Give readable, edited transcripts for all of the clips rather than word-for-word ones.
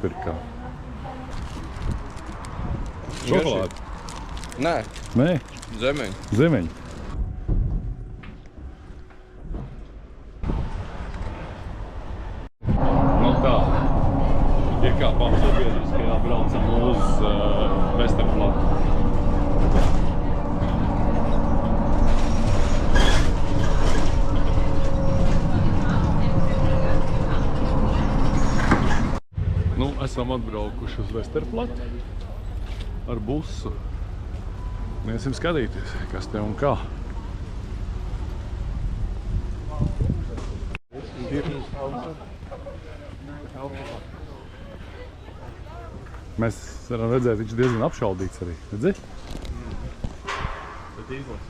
Pirkā. Šokolādi? Nē. Nē? Zemeņi. Zemeņi. Nu tā. Iekāpām sabiedriskajā, braucam uz Vesterplatu. Nu, esam atbraukuši uz Vesterplatu ar busu. Iesim skatīties, kas te un kā. Mēs varam redzēt, viņš diezgan apšaudīts arī. Redzi? The details.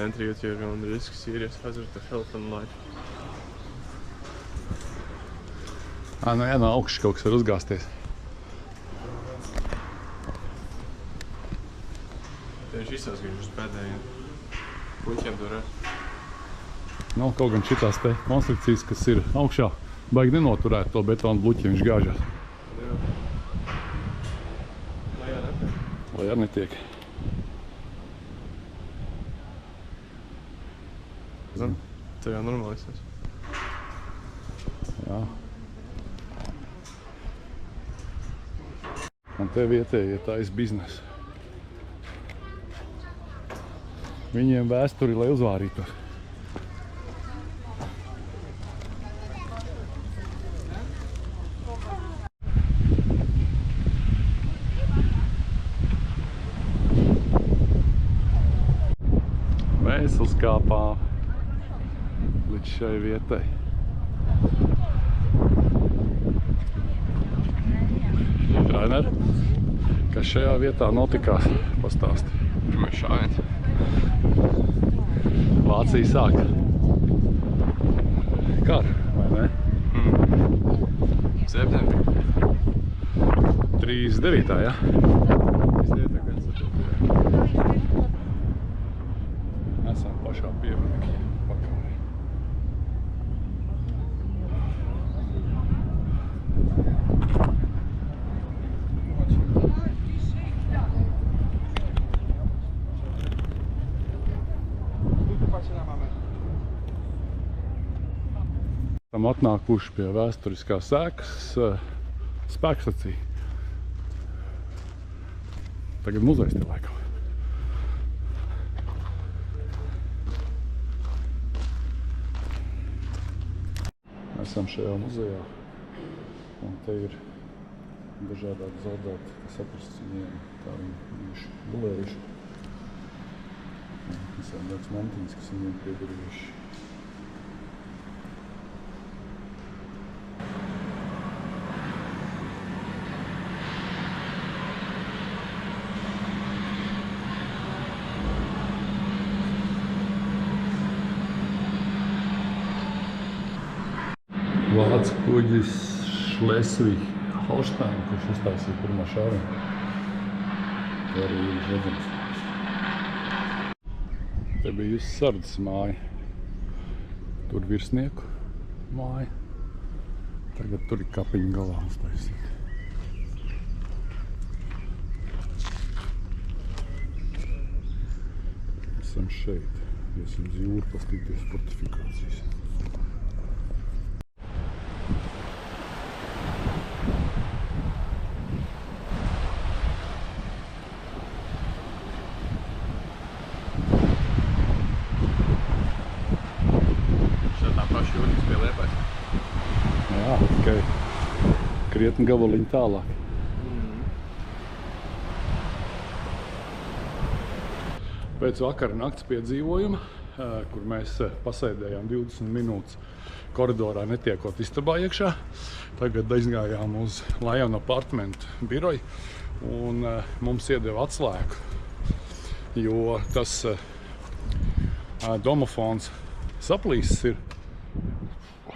Entry at your own risk, serious hazard to health and life. Nu jā, no augšas kaut kas var uzgāzties. Tieši izsāsgājuši uz pēdējiem puņķiem tur ar. Nu, kaut gan šitās te konstrukcijas, kas ir augšā, baigi nenoturēt to betonu bluķi, viņš gāžās. Lai arī netiek. Zin, tev jau normalizēs. Jā. Un te vietēji ir tais biznes. Viņiem vēsturi, lai uzvārītos. Mēs uzkāpām līdz šai vietai. Rainer, kas šajā vietā notikās, pastāsti. Pirmais šāviens. Vācija sāk karu, vai ne? Septembrī. 39. Ja? Esam pašā pievedekļa pakalī. Esam atnākuši pie vēsturiskās ēkas spēkstacija. Tagad muzejs te laikam. Esam šajā muzejā, un te ir dažādāki zaudēti, kas atrasts viņiem, kā viņi bijuši gulējuši. Visām daudz mantiņas, kas viņiem piedarījuši. Vācu kuģis Schleswig-Holstein, kurš uztaisīja pirmā šāvienu. Te arī ir redzams. Te bija sardzes māja. Tur virsnieku māja. Tagad tur ir kapiņu galā uztaisīta. Esam šeit. Iesim uz jūru pastīties fortifikācijas. Jā, tikai krietni gabaliņi tālāk. Pēc vakara nakts piedzīvojuma, kur mēs pasēdējām 20 minūtes koridorā netiekot istabā iekšā, tagad aizgājām uz Lion Apartment biroju un mums iedeva atslēgu, jo tas domofons saplīsis ir.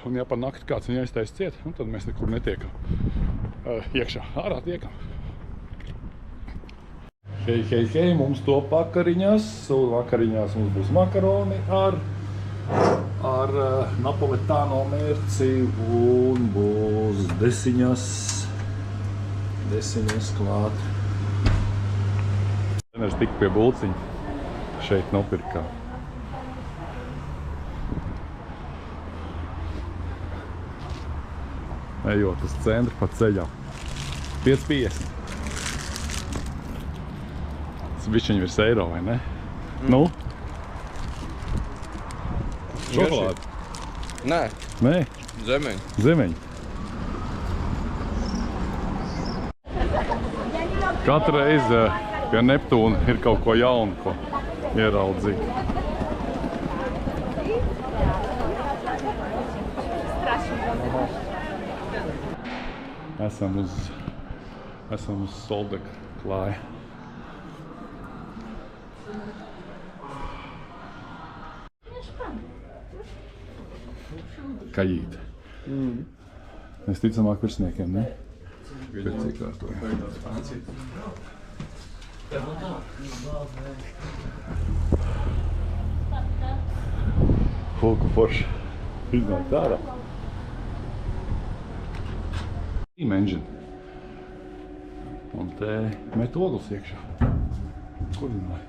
Un ja par nakti kāds viņu aiztais ciet, tad mēs nekur netiekam iekšā. Ārā tiekam. Hei, mums top vakariņas. Un vakariņās mums būs makaroni ar ar napoletāno mērci un būs desiņas klāt. Treneris tika pie bulciņa, šeit nopirkā. Ejot uz centru pa ceļam. 5,50. Tas bišķiņ virs eiro, vai ne? Nu? Šokolādi? Nē, Nē, zemeņi. zemeņi. Katru reizi pie Neptūna ir kaut ko jaunu, ko ieraudzīt. Esam uz Soldeka klāja. Kajīte. Visticamāk virsniekiem, ne? Hulku forši. Iznāk ārā. Steam engine. Un te met ogles iekšā. Kurināja.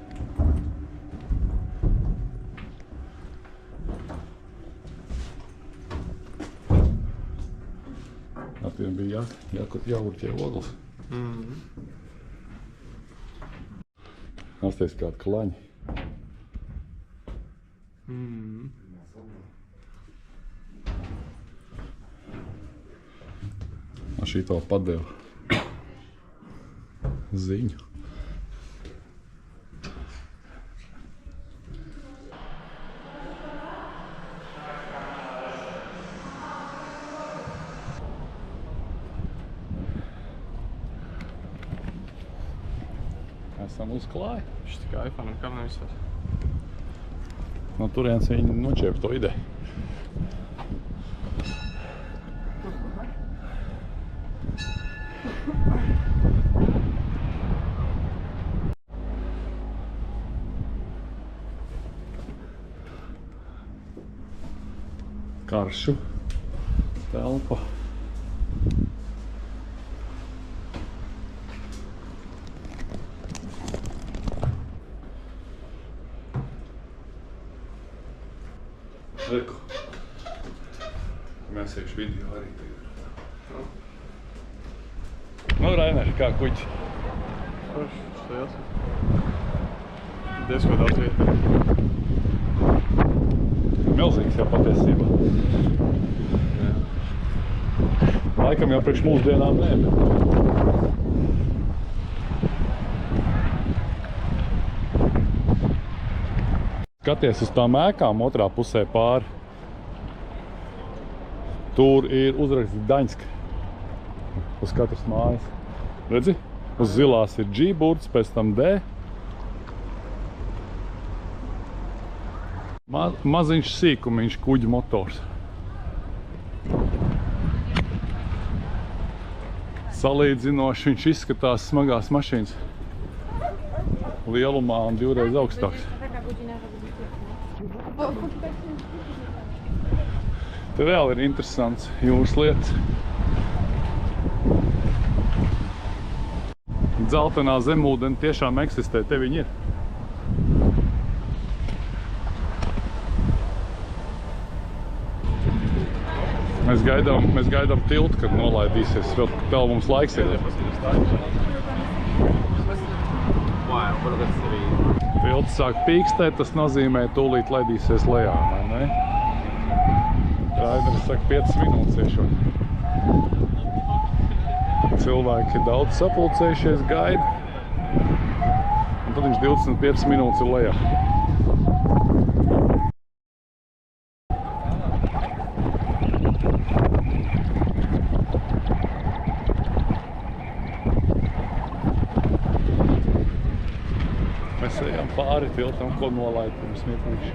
Tiem bija jāurķē ogles. Asties kādi klaņi. Šito padeva ziņu. Esam uz klāja. Viņš tikai iPhone un kamerā visās. No turienes viņi noķēpa to ideju. Karšu telpa. Reku. Mēs iekšu video arī tagad. Nu, Rainer, kā kuģi? Forši, stojās. Diezko daudz vieta. Milzīgs jau patiesībā. Laikam jau priekš mūsdienām nē, bet... Skaties uz tām ēkām otrā pusē pāri. Tur ir uzrakstīts Daņska. Uz katras mājas. Redzi? Uz zilās ir G burts, pēc tam D. Maziņš sīkumiņš kuģu motors. Salīdzinoši viņš izskatās smagās mašīnas lielumā un 2 reiz augstāks. Te vēl ir interesants jūras lietas. Dzeltenā zemūdeni tiešām eksistē, te viņi ir. Mēs gaidām tiltu, kad nolaidīsies. Vēl mums laiks ir. Tilts sāk pīkstēt, tas nozīmē tūlīt laidīsies lejā, vai ne? Raineris saka 5 minūtes iešot. Cilvēki daudz sapulcējušies, gaida. Un tad viņš 25 minūtes ir lejā. Mēs ejam pāri tiltam, ko nolaid pirms mirklīši.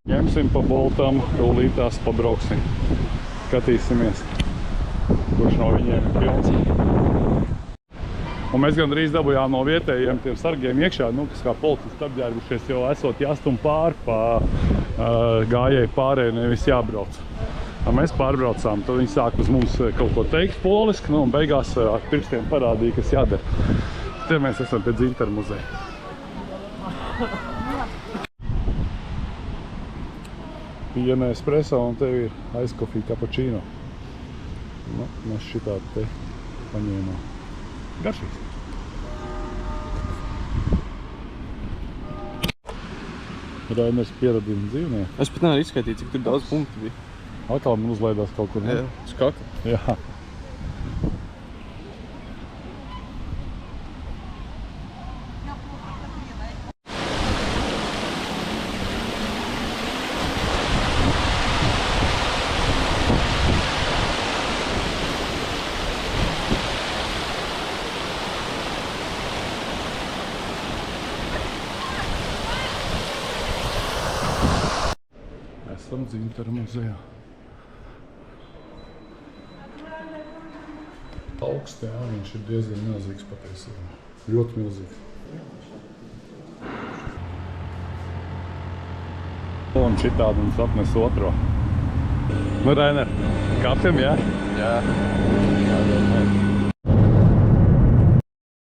Ņemsim pa boltām, tūlītās pabrauksim. Skatīsimies, kurš no viņiem ir pilns. Un mēs gandrīz dabūjām no vietējiem tiem sargiem iekšā, nu, kas kā policisti apģērbušies, jo esot jāstum pāri pa gājēju pārēju, nevis jābrauc. Mēs pārbraucām, tad viņi sāk uz mums kaut ko teikt poliski, nu, un beigās ar pirkstiem parādīja, kas jādara. Te mēs esam pie Dzintaru muzeja. Piena espresso un tev ir aizkofī cappuccino. Nu, mēs šitādi te paņēmām. Garšīgs. Rainers pieradina dzīvnieku. Es pat nevaru izskaitīt, cik tur daudz punktu bija. Atkal man uzlaidās kaut kur, ne? Jā, skaka. Jā. Esam Dzintaru muzejā. Augsts, jā, viņš ir diezgan milzīgs patiesībā. Ļoti milzīgs. Un šitādi mums apnes otro. Nu, Rainer, kāpjam, jā? Jā.